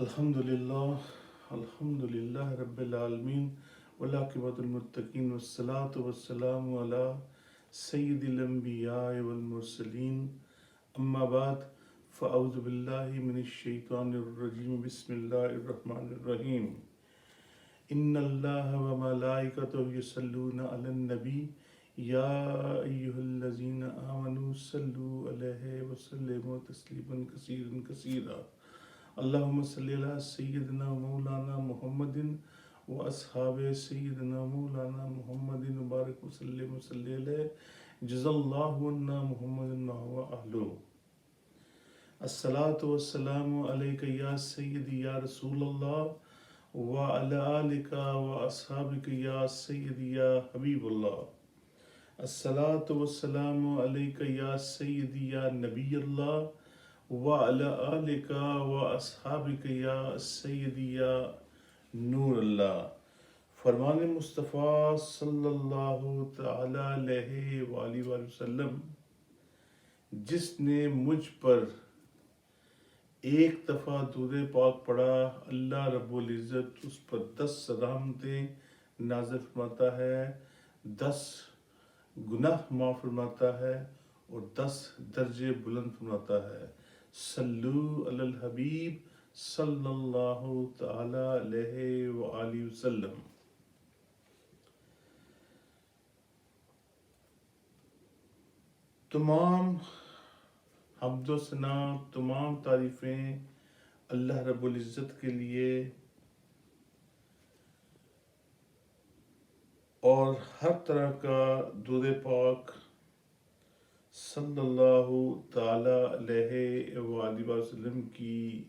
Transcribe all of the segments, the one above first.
الحمدللہ رب العالمین والعاقبۃ للمتقین والصلاة والسلام علی سید الانبیاء والمرسلین اما بعد فاعوذ باللہ من الشیطان الرجیم بسم اللہ الرحمن الرحیم ان اللہ وملائکتہ یصلون علی النبی یا ایہا الذین آمنوا صلوا علیہ وسلموا تسلیما کثیرا کثیرا اللہم صلی علی سیدنا مولانا محمد و اصحاب سیدنا مولانا محمد مبارک وسلم وصلی علیہ جزا اللہ عنا محمد و اہلہ الصلاۃ والسلام علیک یا سیدی یا رسول اللہ وعلی آلک و اصحابک یا سیدی یا حبیب اللہ الصلاۃ والسلام علیک یا سیدی یا نبی اللہ وعلی آلک و اصحابک یا سیدی یا نور اللہ۔ فرمان مصطفیٰ صلی اللہ تعالی علیہ وآلہ وسلم، جس نے مجھ پر ایک دفعہ درود پاک پڑھا اللہ رب العزت اس پر 10 رحمتیں نازل فرماتا ہے، 10 گناہ معاف فرماتا ہے اور 10 درجے بلند فرماتا ہے۔ صلو علی الحبیب صلی اللہ تعالی علیہ وآلہ وسلم۔ تمام حمد و ثنا، تمام تعریفیں اللہ رب العزت کے لیے اور ہر طرح کا درود پاک صلی اللہ تعالی علیہ وآلہ وسلم کی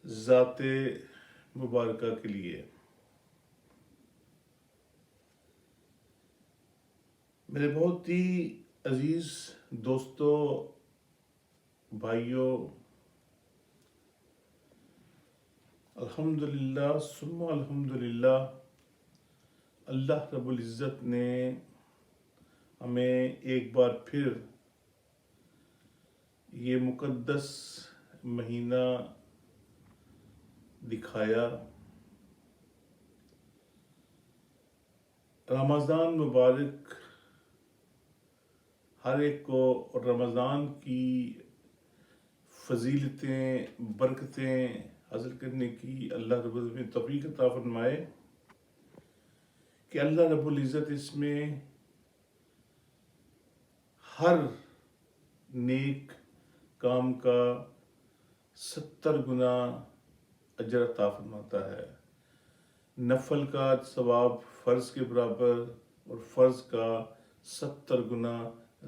ذات مبارکہ کے لیے۔ میرے بہت ہی عزیز دوستوں، بھائیوں، الحمدللہ ثم الحمدللہ، اللہ رب العزت نے ہمیں ایک بار پھر یہ مقدس مہینہ دکھایا۔ رمضان مبارک ہر ایک کو رمضان کی فضیلتیں، برکتیں حاصل کرنے کی اللہ رب العزت نے توفیق عطا فرمائے کہ اللہ رب العزت اس میں ہر نیک کام کا 70 گنا اجر عطا فرماتا ہے۔ نفل کا ثواب فرض کے برابر اور فرض کا 70 گنا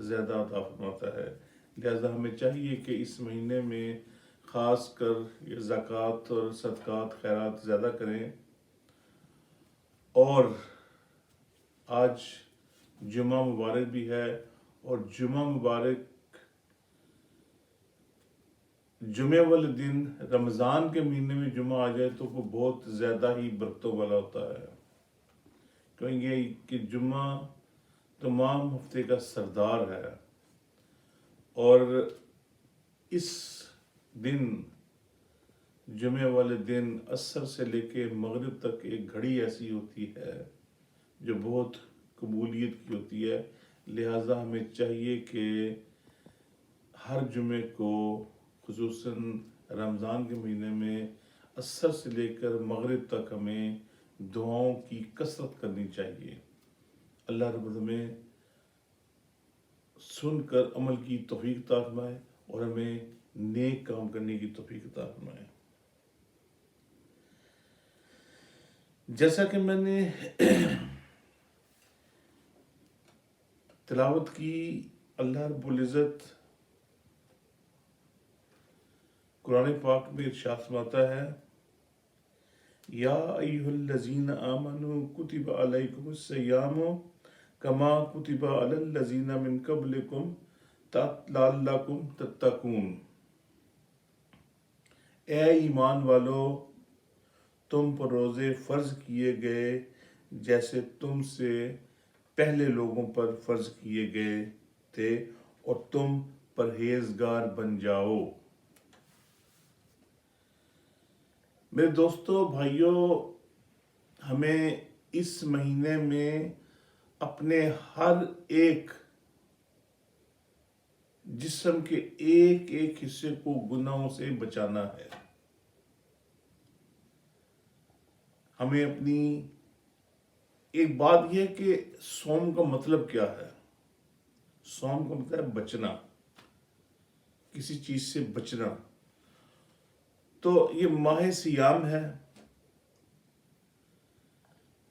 زیادہ عطا فرماتا ہے۔ لہذا ہمیں چاہیے کہ اس مہینے میں خاص کر یہ زکوٰۃ اور صدقات خیرات زیادہ کریں۔ اور آج جمعہ مبارک بھی ہے، اور جمعہ مبارک جمعے والے دن رمضان کے مہینے میں جمعہ آ جائے تو وہ بہت زیادہ ہی برکتوں والا ہوتا ہے، کیونکہ کہ جمعہ تمام ہفتے کا سردار ہے۔ اور اس دن جمعے والے دن عصر سے لے کے مغرب تک ایک گھڑی ایسی ہوتی ہے جو بہت قبولیت کی ہوتی ہے۔ لہٰذا ہمیں چاہیے کہ ہر جمعے کو خصوصاً رمضان کے مہینے میں عصر سے لے کر مغرب تک ہمیں دعاؤں کی کثرت کرنی چاہیے۔ اللہ رب ہمیں سن کر عمل کی توفیق عطا فرمائے اور ہمیں نیک کام کرنے کی توفیق عطا فرمائے۔ جیسا کہ میں نے تلاوت کی، اللہ رب العزت قرآن پاک میں ارشاد فرماتا ہے، یا ایھا الذین آمنوا کتب علیکم الصیام کما کتب علی الذین من قبلکم لعلکم تتقون۔ اے ایمان والو، تم پر روزے فرض کیے گئے جیسے تم سے پہلے لوگوں پر فرض کیے گئے تھے، اور تم پرہیزگار بن جاؤ۔ میرے دوستو بھائیوں، ہمیں اس مہینے میں اپنے ہر ایک جسم کے ایک ایک حصے کو گناہوں سے بچانا ہے. ہمیں اپنی ایک بات یہ ہے کہ صوم کا مطلب کیا ہے. صوم کا مطلب ہے بچنا، کسی چیز سے بچنا. تو یہ ماہ سیام ہے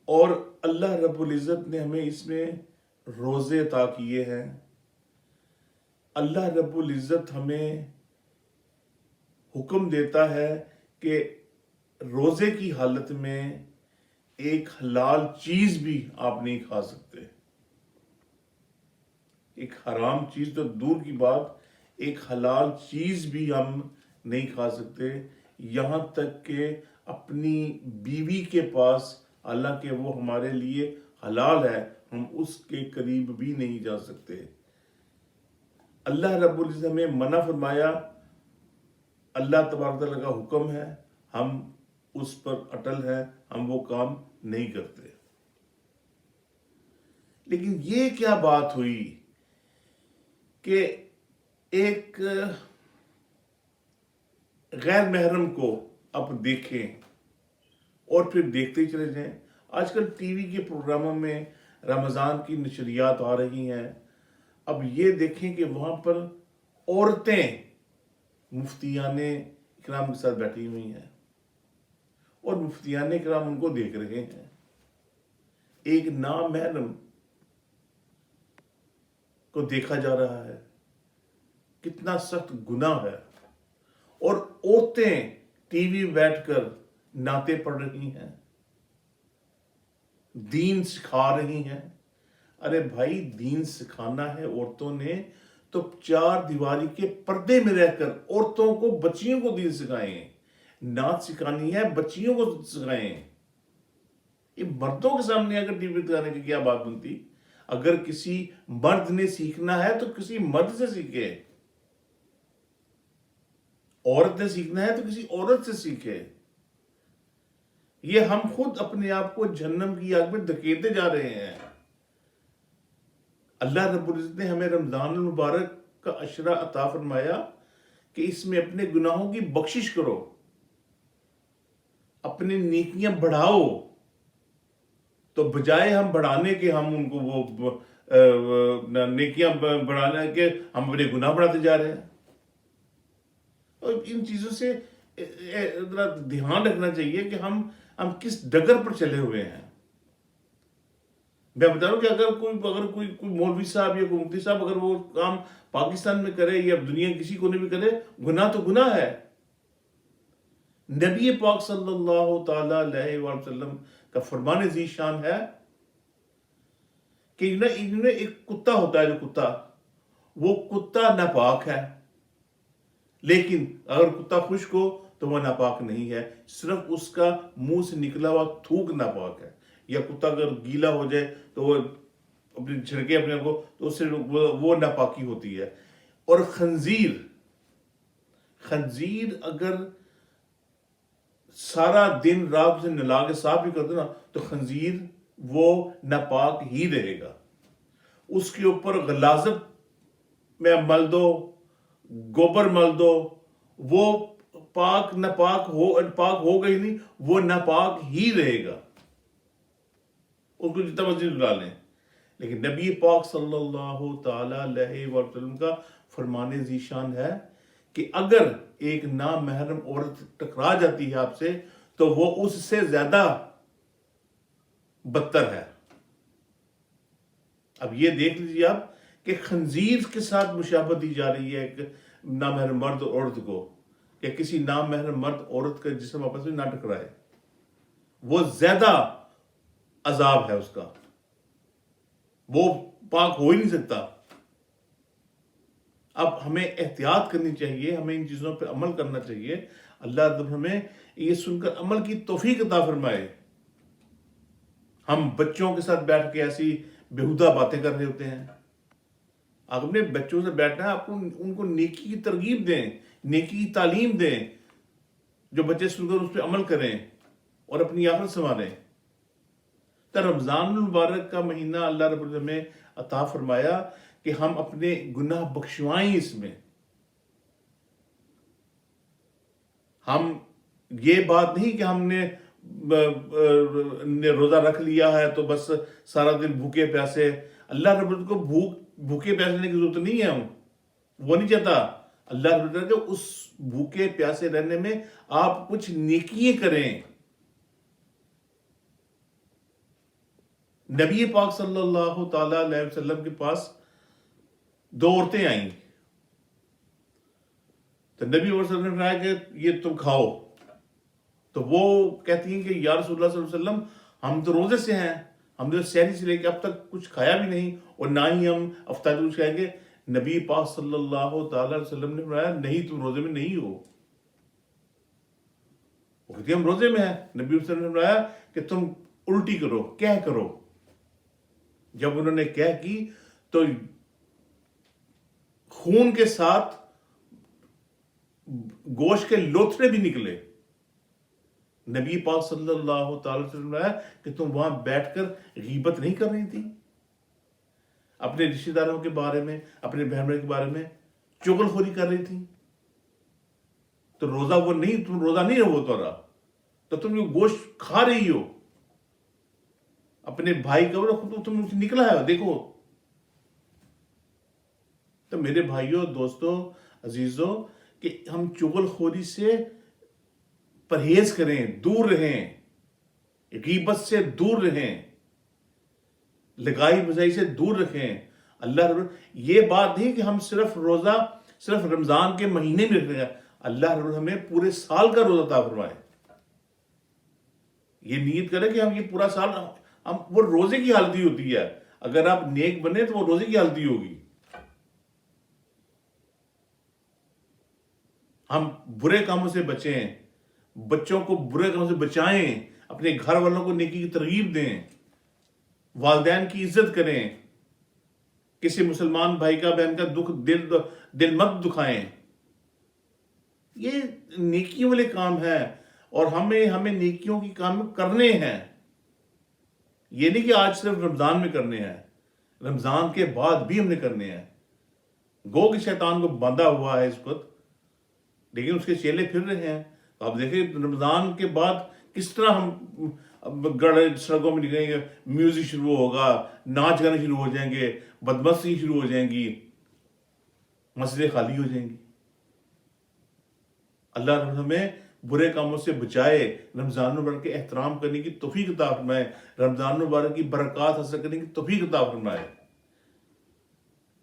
اور اللہ رب العزت نے ہمیں اس میں روزے عطا کیے ہیں. اللہ رب العزت ہمیں حکم دیتا ہے کہ روزے کی حالت میں ایک حلال چیز بھی آپ نہیں کھا سکتے. ایک حرام چیز تو دور کی بات، ایک حلال چیز بھی ہم نہیں کھا سکتے، یہاں تک کہ اپنی بیوی کے پاس، حالانکہ وہ ہمارے لیے حلال ہے، ہم اس کے قریب بھی نہیں جا سکتے. اللہ رب العزت نے منع فرمایا، اللہ تبارک تعالیٰ کا حکم ہے، ہم اس پر اٹل ہیں، ہم وہ کام نہیں کرتے. لیکن یہ کیا بات ہوئی کہ ایک غیر محرم کو آپ دیکھیں اور پھر دیکھتے ہی چلے جائیں. آج کل ٹی وی کے پروگراموں میں رمضان کی نشریات آ رہی ہیں. اب یہ دیکھیں کہ وہاں پر عورتیں مفتیان اکرام کے ساتھ بیٹھی ہوئی ہیں اور مفتیان اکرام ان کو دیکھ رہے ہیں. ایک نامحرم کو دیکھا جا رہا ہے. کتنا سخت گناہ ہے. اور عورتیں ٹی وی بیٹھ کر نعتیں پڑھ رہی ہیں، دین سکھا رہی ہیں. ارے بھائی، دین سکھانا ہے عورتوں نے تو چار دیواری کے پردے میں رہ کر عورتوں کو، بچیوں کو دین سکھائیں. نعت سکھانی ہے بچیوں کو سکھائیں. یہ مردوں کے سامنے اگر ٹی وی دکھانے کی کیا بات بنتی؟ اگر کسی مرد نے سیکھنا ہے تو کسی مرد سے سیکھے، عورت نے سیکھنا ہے تو کسی عورت سے سیکھے. یہ ہم خود اپنے آپ کو جہنم کی آگ میں دھکیلتے جا رہے ہیں. اللہ رب العزت نے ہمیں رمضان المبارک کا عشرہ عطا فرمایا کہ اس میں اپنے گناہوں کی بخشش کرو، اپنی نیکیاں بڑھاؤ. تو بجائے ہم بڑھانے کے، ہم ان کو وہ نیکیاں بڑھانے کے ہم اپنے گناہ بڑھاتے جا رہے ہیں. اور ان چیزوں سے ذرا دھیان رکھنا چاہیے کہ ہم کس ڈگر پر چلے ہوئے ہیں. میں بتا رہا ہوں کہ اگر کوئی مولوی صاحب یا کوئی مفتی صاحب اگر وہ کام پاکستان میں کرے یا دنیا کسی کونے میں کرے، گناہ تو گناہ ہے. نبی پاک صلی اللہ تعالی علیہ وآلہ وسلم کا فرمان ذی شان ہے کہ ان میں ایک کتا ہوتا ہے، جو کتا، وہ کتا ناپاک ہے، لیکن اگر کتا خشک ہو تو وہ ناپاک نہیں ہے، صرف اس کا منہ سے نکلا ہوا تھوک ناپاک ہے. یا کتا اگر گیلا ہو جائے تو وہ اپنی چھڑکے اپنے کو، تو اس سے وہ ناپاکی ہوتی ہے. اور خنزیر اگر سارا دن رات سے نلا کے صاف بھی کر دو نا تو خنزیر وہ ناپاک ہی رہے گا. اس کے اوپر غلاظت میں مل دو، گوبر مل دو، وہ ناپاک ہوگا ہی نہیں، وہ ناپاک ہی رہے گا، اس کو جتنا مرضی ڈلا لیں. لیکن نبی پاک صلی اللہ تعالی علیہ وسلم کا فرمان ذی شان ہے کہ اگر ایک نامحرم عورت ٹکرا جاتی ہے آپ سے تو وہ اس سے زیادہ بدتر ہے. اب یہ دیکھ لیجیے آپ کہ خنزیر کے ساتھ مشابہت دی جا رہی ہے ایک نامحرم مرد اور عورت کو، کہ کسی نامحرم مرد عورت کا جسم آپس میں نہ ٹکرائے، وہ زیادہ عذاب ہے اس کا، وہ پاک ہو ہی نہیں سکتا. اب ہمیں احتیاط کرنی چاہیے، ہمیں ان چیزوں پہ عمل کرنا چاہیے. اللہ ہمیں یہ سن کر عمل کی توفیق عطا فرمائے. ہم بچوں کے ساتھ بیٹھ کے ایسی بیہودہ باتیں کر رہے ہوتے ہیں. آپ اپنے بچوں سے بیٹھنا ہے، آپ ان کو نیکی کی ترغیب دیں، نیکی کی تعلیم دیں. جو بچے سن کر اس پہ عمل کریں اور اپنی آخرت سنواریں۔ تو رمضان المبارک کا مہینہ اللہ رب العزت نے عطا فرمایا کہ ہم اپنے گناہ بخشوائیں اس میں۔ ہم یہ بات نہیں کہ ہم نے روزہ رکھ لیا ہے تو بس سارا دن بھوکے پیاسے، اللہ رب العزت کو بھوکے پیاسے رہنے کی ضرورت نہیں ہے، وہ نہیں چاہتا۔ اللہ رب العزت کہ اس بھوکے پیاسے رہنے میں آپ کچھ نیکیاں کریں۔ نبی پاک صلی اللہ تعالی علیہ وسلم کے پاس دو عورتیں آئیں، تو نبی صلی اللہ علیہ وسلم نے کہا کہ یہ تم کھاؤ، تو وہ کہتی ہیں کہ یا رسول اللہ صلی اللہ علیہ وسلم ہم تو روزے سے ہیں، ہم نے سحری سے لے کے اب تک کچھ کھایا بھی نہیں اور نہ ہی ہم افطاری کچھ کھائیں گے۔ نبی پاک صلی اللہ تعالی علیہ وسلم نے فرمایا نہیں، تم روزے میں نہیں ہو۔ وہ کہتی ہم روزے میں ہیں۔ نبی صلی اللہ علیہ وسلم نے فرمایا کہ تم الٹی کرو، کہہ کرو۔ جب انہوں نے کہہ کی تو خون کے ساتھ گوشت کے لوتھڑے بھی نکلے۔ نبی پاک صلی اللہ تعالی وسلم نے فرمایا کہ تم وہاں بیٹھ کر غیبت نہیں کر رہی تھی، اپنے رشتہ داروں کے بارے میں، اپنے بہن بھائی کے بارے میں چغل خوری کر رہی تھی؟ تو روزہ وہ نہیں، تم روزہ نہیں ہو تو رہا، تو تم جو گوشت کھا رہی ہو اپنے بھائی کا، تم نکلا ہے دیکھو۔ تو میرے بھائیوں، دوستوں، عزیزوں، کہ ہم چغل خوری سے پرہیز کریں، دور رہیں، غیبت سے دور رہیں، لگائی بزائی سے دور رکھیں۔ اللہ رب یہ بات نہیں کہ ہم صرف روزہ صرف رمضان کے مہینے میں رکھیں، اللہ رب ہمیں پورے سال کا روزہ عطا فرمائے۔ یہ نیت کریں کہ ہم یہ پورا سال، ہم وہ روزے کی حالت ہی ہوتی ہے، اگر آپ نیک بنے تو وہ روزے کی حالت ہی ہوگی۔ ہم برے کاموں سے بچیں، بچوں کو برے کاموں سے بچائیں، اپنے گھر والوں کو نیکی کی ترغیب دیں، والدین کی عزت کریں، کسی مسلمان بھائی کا بہن کا دل مت دکھائیں۔ یہ نیکیوں والے کام ہیں اور ہمیں نیکیوں کی کام کرنے ہیں۔ یہ نہیں کہ آج صرف رمضان میں کرنے ہیں، رمضان کے بعد بھی ہم نے کرنے ہیں۔ گو کہ شیطان کو باندھا ہوا ہے اس وقت، لیکن اس کے چیلے پھر رہے ہیں۔ آپ دیکھیں رمضان کے بعد کس طرح ہم گڑے سڑکوں میں نکلیں گے، میوزک شروع ہوگا، ناچ گانے شروع ہو جائیں گے، بدمستی شروع ہو جائیں گی، مسجدیں خالی ہو جائیں گی۔ اللہ رب ہمیں برے کاموں سے بچائے، رمضان المبارک کے احترام کرنے کی توفیق عطا فرمائے، رمضان المبارک کی برکات حاصل کرنے کی توفیق عطا فرمائے۔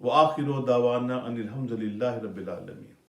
وآخر دعوانا ان الحمد للہ رب العالمین۔